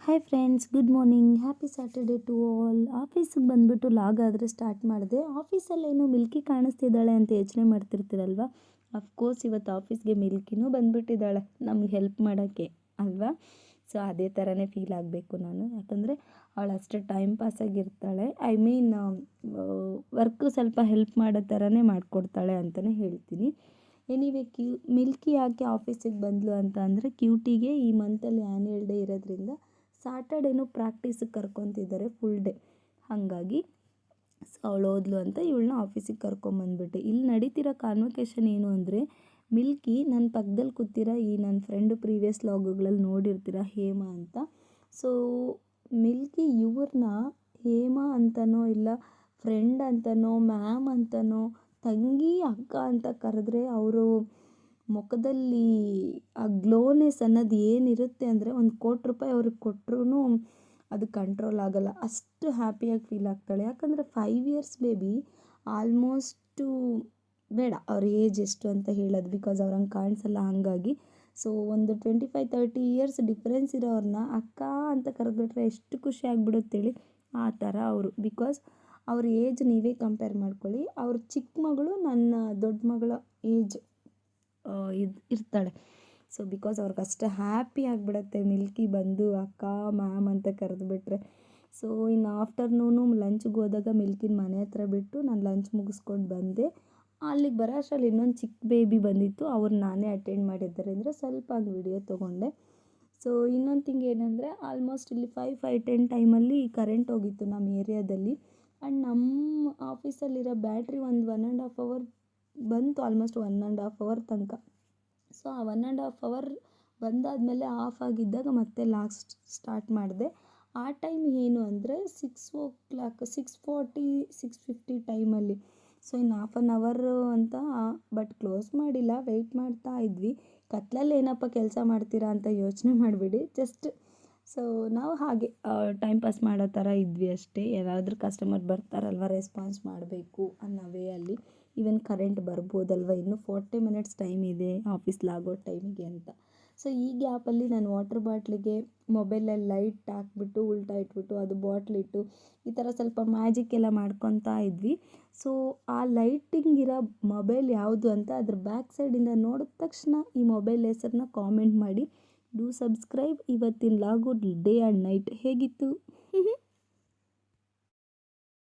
Hi friends, good morning, happy Saturday to all. ಆಫೀಸಿಗೆ ಬಂದುಬಿಟ್ಟು log ಆದರೆ ಸ್ಟಾರ್ಟ್ ಮಾಡಿದೆ. ಆಫೀಸಲ್ಲೇನು ಮಿಲ್ಕಿ ಕಾಣಿಸ್ತಿದ್ದಾಳೆ ಅಂತ ಯೋಚನೆ ಮಾಡ್ತಿರ್ತೀರಲ್ವ. ಅಫ್ಕೋರ್ಸ್ ಇವತ್ತು ಆಫೀಸ್ಗೆ ಮಿಲ್ಕಿನೂ ಬಂದುಬಿಟ್ಟಿದ್ದಾಳೆ ನಮಗೆ ಹೆಲ್ಪ್ ಮಾಡೋಕ್ಕೆ ಅಲ್ವಾ. ಸೊ ಅದೇ ಥರನೇ ಫೀಲ್ ಆಗಬೇಕು ನಾನು, ಯಾಕಂದರೆ ಅವಳು ಅಷ್ಟೇ ಟೈಮ್ ಪಾಸಾಗಿರ್ತಾಳೆ. ಐ ಮೀನ್ ವರ್ಕ್ ಸ್ವಲ್ಪ ಹೆಲ್ಪ್ ಮಾಡೋ ಥರನೇ ಮಾಡಿಕೊಡ್ತಾಳೆ ಅಂತಲೇ ಹೇಳ್ತೀನಿ. ಎನಿವೆ ಮಿಲ್ಕಿ ಯಾಕೆ ಆಫೀಸಿಗೆ ಬಂದಳು ಅಂತ ಅಂದರೆ, ಕ್ಯೂಟಿಗೆ ಈ ಮಂತಲ್ಲಿ ಆ್ಯನ್ಯಲ್ ಡೇ ಇರೋದ್ರಿಂದ ಸ್ಯಾಟರ್ಡೇನೂ ಪ್ರಾಕ್ಟೀಸಿಗೆ ಕರ್ಕೊತಿದ್ದಾರೆ ಫುಲ್ ಡೇ. ಹಾಗಾಗಿ ಸೊ ಅವಳು ಓದ್ಲು ಅಂತ ಇವಳನ್ನ ಆಫೀಸಿಗೆ ಕರ್ಕೊಂಬಂದ್ಬಿಟ್ಟೆ. ಇಲ್ಲಿ ನಡೀತಿರೋ ಕಾನ್ವೊಕೇಶನ್ ಏನು ಅಂದರೆ, ಮಿಲ್ಕಿ ನನ್ನ ಪಕ್ಕದಲ್ಲಿ ಕೂತಿರೋ ಈ ನನ್ನ ಫ್ರೆಂಡು ಪ್ರೀವಿಯಸ್ ಲಾಗುಗಳಲ್ಲಿ ನೋಡಿರ್ತೀರ, ಹೇಮಾ ಅಂತ. ಸೊ ಮಿಲ್ಕಿ ಇವ್ರನ್ನ ಹೇಮಾ ಅಂತನೋ ಇಲ್ಲ ಫ್ರೆಂಡ್ ಅಂತನೋ ಮ್ಯಾಮ್ ಅಂತನೋ ತಂಗಿ ಅಕ್ಕ ಅಂತ ಕರೆದ್ರೆ ಅವರು ಮುಖದಲ್ಲಿ ಆ ಗ್ಲೋನೆಸ್ ಅನ್ನೋದು ಏನಿರುತ್ತೆ ಅಂದರೆ, ₹1,00,00,000 ಅವ್ರಿಗೆ ಕೊಟ್ಟರು ಅದು ಕಂಟ್ರೋಲ್ ಆಗೋಲ್ಲ, ಅಷ್ಟು ಹ್ಯಾಪಿಯಾಗಿ ಫೀಲ್ ಆಗ್ತಾಳೆ. ಯಾಕಂದರೆ 5 ಇಯರ್ಸ್ ಬೇಬಿ ಆಲ್ಮೋಸ್ಟು ಬೇಡ ಅವ್ರ ಏಜ್ ಎಷ್ಟು ಅಂತ ಹೇಳೋದು, ಬಿಕಾಸ್ ಅವ್ರಂಗೆ ಕಾಣಿಸಲ್ಲ. ಹಾಗಾಗಿ ಸೊ ಒಂದು 25-30 ಇಯರ್ಸ್ ಡಿಫ್ರೆನ್ಸ್ ಇರೋವ್ರನ್ನ ಅಕ್ಕ ಅಂತ ಕರೆದ್ಬಿಟ್ರೆ ಎಷ್ಟು ಖುಷಿ ಆಗಿಬಿಡುತ್ತೇಳಿ. ಆ ಥರ ಅವರು, ಬಿಕಾಸ್ ಅವ್ರ ಏಜ್ ನೀವೇ ಕಂಪೇರ್ ಮಾಡ್ಕೊಳ್ಳಿ. ಅವ್ರ ಚಿಕ್ಕ ಮಗಳು ನನ್ನ ದೊಡ್ಡ ಮಗಳ ಏಜ್ ಇರ್ತಾಳೆ. ಸೊ ಬಿಕಾಸ್ ಅವ್ರಿಗೆ ಅಷ್ಟು ಹ್ಯಾಪಿ ಆಗಿಬಿಡುತ್ತೆ ಮಿಲ್ಕಿ ಬಂದು ಅಕ್ಕ ಮ್ಯಾಮ್ ಅಂತ ಕರೆದುಬಿಟ್ರೆ. ಸೊ ಇನ್ನು ಆಫ್ಟರ್ನೂನು ಲಂಚ್ಗೆ ಹೋದಾಗ ಮಿಲ್ಕಿನ ಮನೆ ಹತ್ರ ಬಿಟ್ಟು ನಾನು ಲಂಚ್ ಮುಗಿಸ್ಕೊಂಡು ಬಂದೆ. ಅಲ್ಲಿಗೆ ಬರೋ ಅಷ್ಟರಲ್ಲಿ ಇನ್ನೊಂದು ಚಿಕ್ಕ ಬೇಬಿ ಬಂದಿತ್ತು, ಅವ್ರನ್ನ ನಾನೇ ಅಟೆಂಡ್ ಮಾಡಿದ್ದಾರೆ ಅಂದರೆ ಸ್ವಲ್ಪ ಹಂಗೆ ವಿಡಿಯೋ ತೊಗೊಂಡೆ. ಸೊ ಇನ್ನೊಂದು ಥಿಂಗ್ ಏನಂದರೆ, ಆಲ್ಮೋಸ್ಟ್ ಇಲ್ಲಿ 5-10 ಟೈಮಲ್ಲಿ ಕರೆಂಟ್ ಹೋಗಿತ್ತು ನಮ್ಮ ಏರಿಯಾದಲ್ಲಿ. ಆ್ಯಂಡ್ ನಮ್ಮ ಆಫೀಸಲ್ಲಿರೋ ಬ್ಯಾಟ್ರಿ ಒಂದು 1.5 ಅವರ್ ಬಂತು, ಆಲ್ಮೋಸ್ಟ್ 1.5 ಅವರ್ ತನಕ. ಸೊ ಆ 1.5 ಅವರ್ ಬಂದಾದಮೇಲೆ ಆಫ್ ಆಗಿದ್ದಾಗ ಮತ್ತೆ ಲಾಸ್ಟ್ ಸ್ಟಾರ್ಟ್ ಮಾಡಿದೆ. ಆ ಟೈಮ್ ಏನು ಅಂದರೆ 6:00, 6:40, 6:50 ಟೈಮಲ್ಲಿ. ಸೊ ಇನ್ನು ½ ಅನ್ ಅವರ್ ಅಂತ, ಬಟ್ ಕ್ಲೋಸ್ ಮಾಡಿಲ್ಲ, ವೆಯ್ಟ್ ಮಾಡ್ತಾ ಇದ್ವಿ. ಕತ್ಲಲ್ಲಿ ಏನಪ್ಪ ಕೆಲಸ ಮಾಡ್ತೀರಾ ಅಂತ ಯೋಚನೆ ಮಾಡಿಬಿಡಿ, ಜಸ್ಟ್ ಸೊ ನಾವು ಹಾಗೆ ಟೈಮ್ ಪಾಸ್ ಮಾಡೋ ಥರ ಇದ್ವಿ ಅಷ್ಟೇ. ಯಾರಾದರೂ ಕಸ್ಟಮರ್ ಬರ್ತಾರಲ್ವ, ರೆಸ್ಪಾನ್ಸ್ ಮಾಡಬೇಕು ಅನ್ನೋ ವೇ ಅಲ್ಲಿ. ಈವನ್ ಕರೆಂಟ್ ಬರ್ಬೋದಲ್ವ, ಇನ್ನೂ 40 ಮಿನಿಟ್ಸ್ ಟೈಮ್ ಇದೆ ಆಫೀಸ್ಲಾಗೋ ಟೈಮಿಗೆ ಅಂತ. ಸೊ ಈ ಗ್ಯಾಪಲ್ಲಿ ನಾನು ವಾಟರ್ ಬಾಟ್ಲಿಗೆ ಮೊಬೈಲಲ್ಲಿ ಲೈಟ್ ಹಾಕ್ಬಿಟ್ಟು ಉಲ್ಟಾ ಇಟ್ಬಿಟ್ಟು ಅದು ಬಾಟ್ಲಿಟ್ಟು ಈ ಥರ ಸ್ವಲ್ಪ ಮ್ಯಾಜಿಕ್ ಎಲ್ಲ ಮಾಡ್ಕೊತಾ ಇದ್ವಿ. ಸೊ ಆ ಲೈಟಿಂಗ್ ಇರೋ ಮೊಬೈಲ್ ಯಾವುದು ಅಂತ ಅದ್ರ ಬ್ಯಾಕ್ ಸೈಡಿಂದ ನೋಡಿದ ತಕ್ಷಣ ಈ ಮೊಬೈಲ್ ಹೆಸರನ್ನ ಕಾಮೆಂಟ್ ಮಾಡಿ. Do subscribe. ಇವತ್ತಿನ ಲಾಗು ಡೇ ಆ್ಯಂಡ್ ನೈಟ್ ಹೇಗಿತ್ತು?